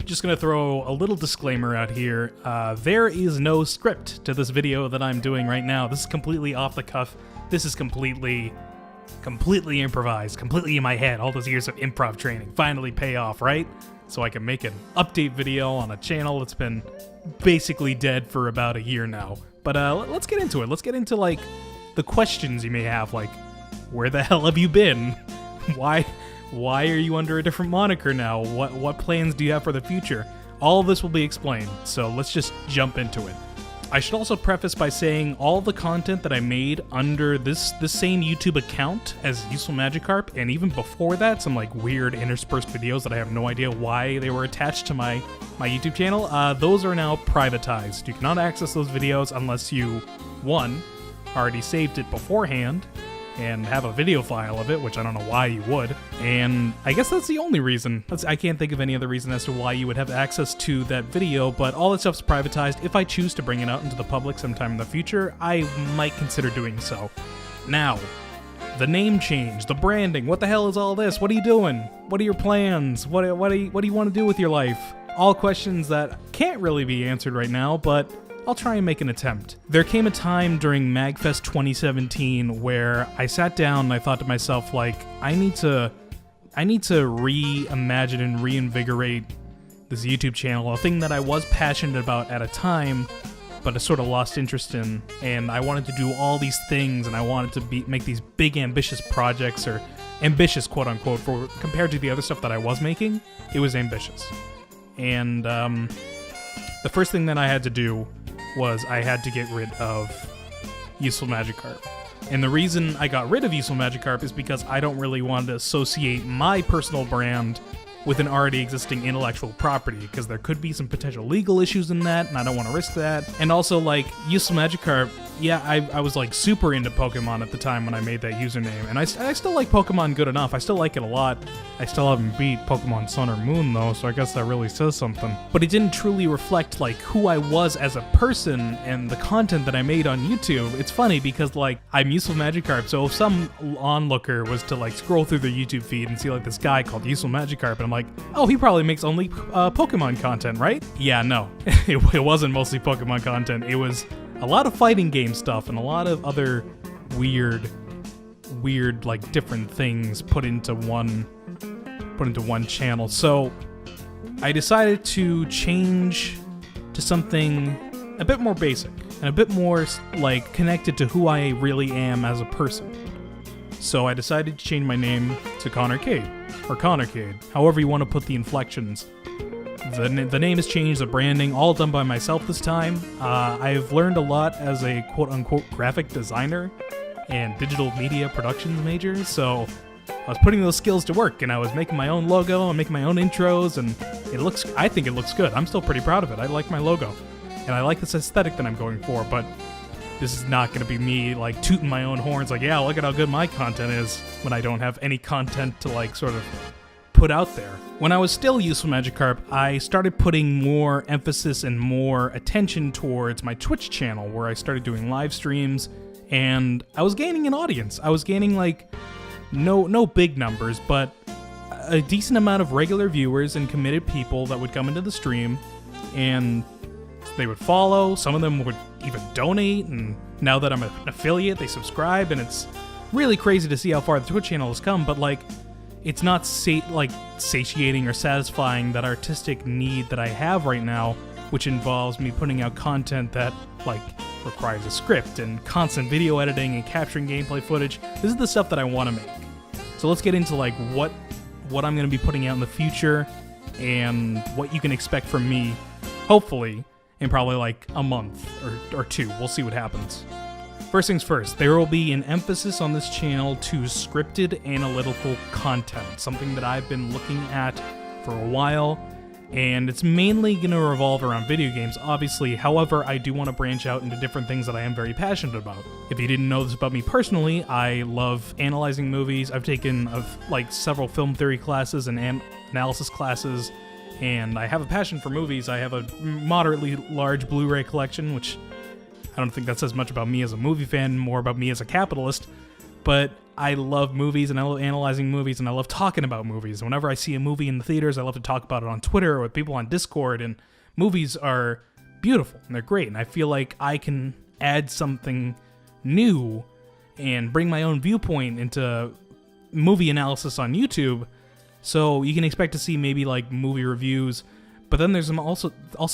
just gonna throw a little disclaimer out here. There is no script to this video that I'm doing right now. This is completely off the cuff. This is completely improvised, completely in my head. All those years of improv training finally pay off, right? So I can make an update video on a channel that's been basically dead for about a year now. But let's get into it. Let's get into, like, the questions you may have, like, where the hell have you been? Why are you under a different moniker now? What plans do you have for the future? All of this will be explained, so let's just jump into it. I should also preface by saying all the content that I made under this same YouTube account as Useful Magikarp, and even before that, some like weird interspersed videos that I have no idea why they were attached to my YouTube channel, those are now privatized. You cannot access those videos unless you, one, already saved it beforehand, and have a video file of it, which I don't know why you would. And I guess that's the only reason. I can't think of any other reason as to why you would have access to that video, but all that stuff's privatized. If I choose to bring it out into the public sometime in the future, I might consider doing so. Now, the name change, the branding, what the hell is all this? What are you doing? What are your plans? What do you want to do with your life? All questions that can't really be answered right now, but I'll try and make an attempt. There came a time during MagFest 2017 where I sat down and I thought to myself, like, I need to reimagine and reinvigorate this YouTube channel, a thing that I was passionate about at a time, but I sort of lost interest in, and I wanted to do all these things, and I wanted to make these big ambitious projects, or ambitious quote unquote, for compared to the other stuff that I was making, it was ambitious. And the first thing that I had to do was I had to get rid of Useful Magikarp. And the reason I got rid of Useful Magikarp is because I don't really want to associate my personal brand with an already existing intellectual property, because there could be some potential legal issues in that, and I don't want to risk that. And also, like, Useful Magikarp, yeah, I was, like, super into Pokemon at the time when I made that username, and I still like Pokemon good enough. I still like it a lot. I still haven't beat Pokemon Sun or Moon, though, so I guess that really says something. But it didn't truly reflect, like, who I was as a person and the content that I made on YouTube. It's funny because, like, I'm Useful Magikarp, so if some onlooker was to, like, scroll through their YouTube feed and see, like, this guy called Useful Magikarp, and I'm like, oh, he probably makes only Pokemon content, right? Yeah, no. It wasn't mostly Pokemon content. It was a lot of fighting game stuff and a lot of other weird, like, different things put into one channel. So I decided to change to something a bit more basic and a bit more, like, connected to who I really am as a person. So I decided to change my name to Connorcade, or Connorcade, however you want to put the inflections. The name has changed, the branding, all done by myself this time. I've learned a lot as a quote-unquote graphic designer and digital media productions major, so I was putting those skills to work, and I was making my own logo and making my own intros, and I think it looks good. I'm still pretty proud of it. I like my logo, and I like this aesthetic that I'm going for, but this is not going to be me, like, tooting my own horns, like, yeah, look at how good my content is, when I don't have any content to, like, sort of put out there. When I was still Useful Magikarp, I started putting more emphasis and more attention towards my Twitch channel, where I started doing live streams, and I was gaining an audience. I was gaining, like, no big numbers, but a decent amount of regular viewers and committed people that would come into the stream, and they would follow. Some of them would even donate, and now that I'm an affiliate, they subscribe, and it's really crazy to see how far the Twitch channel has come, but, like, it's not satiating or satisfying that artistic need that I have right now, which involves me putting out content that, like, requires a script and constant video editing and capturing gameplay footage. This is the stuff that I want to make. So let's get into, like, what I'm going to be putting out in the future and what you can expect from me, hopefully, in probably, like, a month or two. We'll see what happens. First things first, there will be an emphasis on this channel to scripted analytical content, something that I've been looking at for a while, and it's mainly going to revolve around video games, obviously. However, I do want to branch out into different things that I am very passionate about. If you didn't know this about me personally, I love analyzing movies. I've taken, like, several film theory classes and analysis classes, and I have a passion for movies. I have a moderately large Blu-ray collection, which I don't think that says much about me as a movie fan, more about me as a capitalist, but I love movies, and I love analyzing movies, and I love talking about movies. Whenever I see a movie in the theaters, I love to talk about it on Twitter or with people on Discord, and movies are beautiful, and they're great, and I feel like I can add something new and bring my own viewpoint into movie analysis on YouTube, so you can expect to see maybe like movie reviews, but then there's also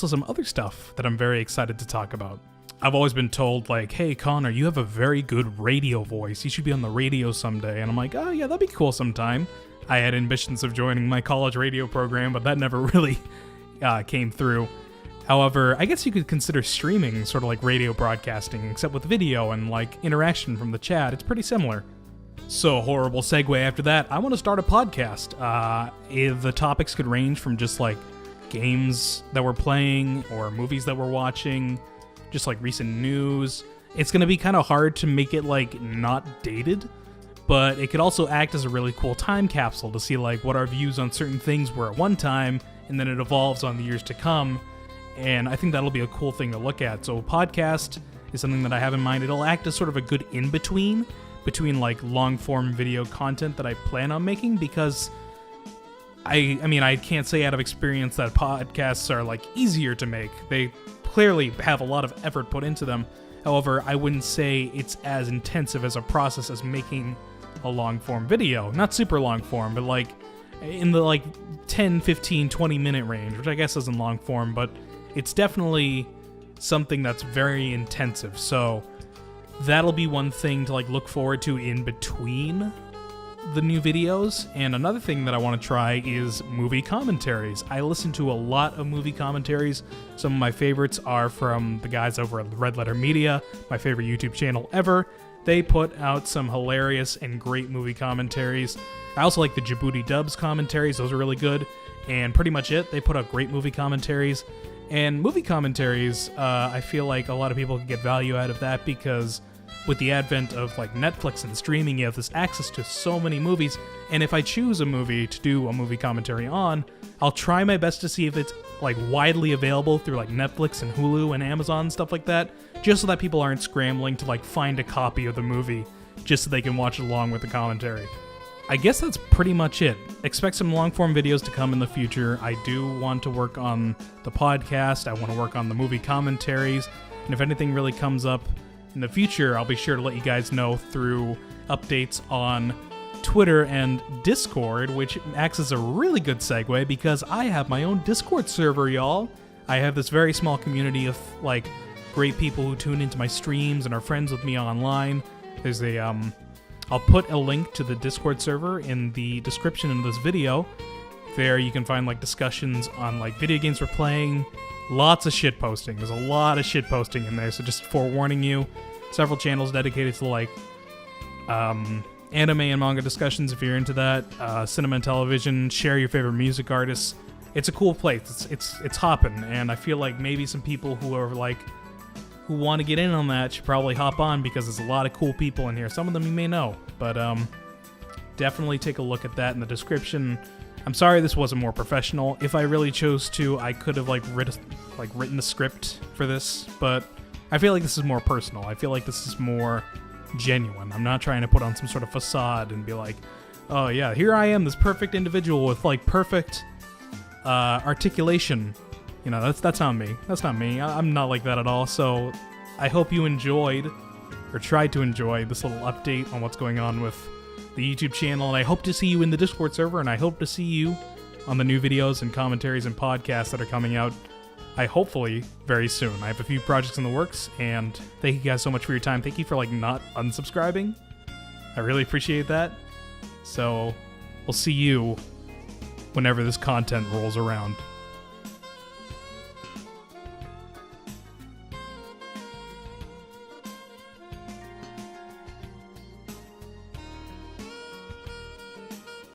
some other stuff that I'm very excited to talk about. I've always been told, like, hey, Connor, you have a very good radio voice. You should be on the radio someday. And I'm like, oh, yeah, that'd be cool sometime. I had ambitions of joining my college radio program, but that never really came through. However, I guess you could consider streaming sort of like radio broadcasting, except with video and, like, interaction from the chat. It's pretty similar. So, horrible segue after that. I want to start a podcast. If the topics could range from just, like, games that we're playing or movies that we're watching, just like recent news. It's going to be kind of hard to make it like not dated, but it could also act as a really cool time capsule to see like what our views on certain things were at one time, and then it evolves on the years to come. And I think that'll be a cool thing to look at. So a podcast is something that I have in mind. It'll act as sort of a good in-between between like long-form video content that I plan on making, because I mean, I can't say out of experience that podcasts are like easier to make. They clearly have a lot of effort put into them. However, I wouldn't say it's as intensive as a process as making a long-form video. Not super long-form, but like in the like 10, 15, 20-minute range, which I guess isn't long-form, but it's definitely something that's very intensive. So that'll be one thing to like look forward to in between the new videos. And another thing that I want to try is movie commentaries. I listen to a lot of movie commentaries. Some of my favorites are from the guys over at Red Letter Media, my favorite YouTube channel ever. They put out some hilarious and great movie commentaries. I also like the Djibouti Dubs commentaries. Those are really good. And pretty much it. They put out great movie commentaries. And movie commentaries, I feel like a lot of people can get value out of that, because with the advent of like Netflix and streaming, you have this access to so many movies, and if I choose a movie to do a movie commentary on, I'll try my best to see if it's like widely available through like Netflix and Hulu and Amazon and stuff like that, just so that people aren't scrambling to like find a copy of the movie just so they can watch it along with the commentary. I guess that's pretty much it. Expect some long-form videos to come in the future. I do want to work on the podcast. I want to work on the movie commentaries, and if anything really comes up in the future, I'll be sure to let you guys know through updates on Twitter and Discord, which acts as a really good segue because I have my own Discord server, y'all. I have this very small community of like great people who tune into my streams and are friends with me online. There's a I'll put a link to the Discord server in the description of this video. There you can find like discussions on like video games we're playing. Lots of shit posting. There's a lot of shit posting in there, so just forewarning you. Several channels dedicated to like anime and manga discussions if you're into that. Cinema and television. Share your favorite music artists. It's a cool place. It's hopping, and I feel like maybe some people who are like who want to get in on that should probably hop on, because there's a lot of cool people in here. Some of them you may know, but definitely take a look at that in the description. I'm sorry this wasn't more professional. If I really chose to, I could have written a script for this, but I feel like this is more personal. I feel like this is more genuine. I'm not trying to put on some sort of facade and be like, oh yeah, here I am, this perfect individual with like perfect articulation. You know, that's not me. That's not me. I'm not like that at all. So I hope you enjoyed, or tried to enjoy, this little update on what's going on with the YouTube channel, and I hope to see you in the Discord server, and I hope to see you on the new videos and commentaries and podcasts that are coming out, hopefully very soon. I have a few projects in the works, and thank you guys so much for your time. Thank you for like not unsubscribing. I really appreciate that. So we'll see you whenever this content rolls around.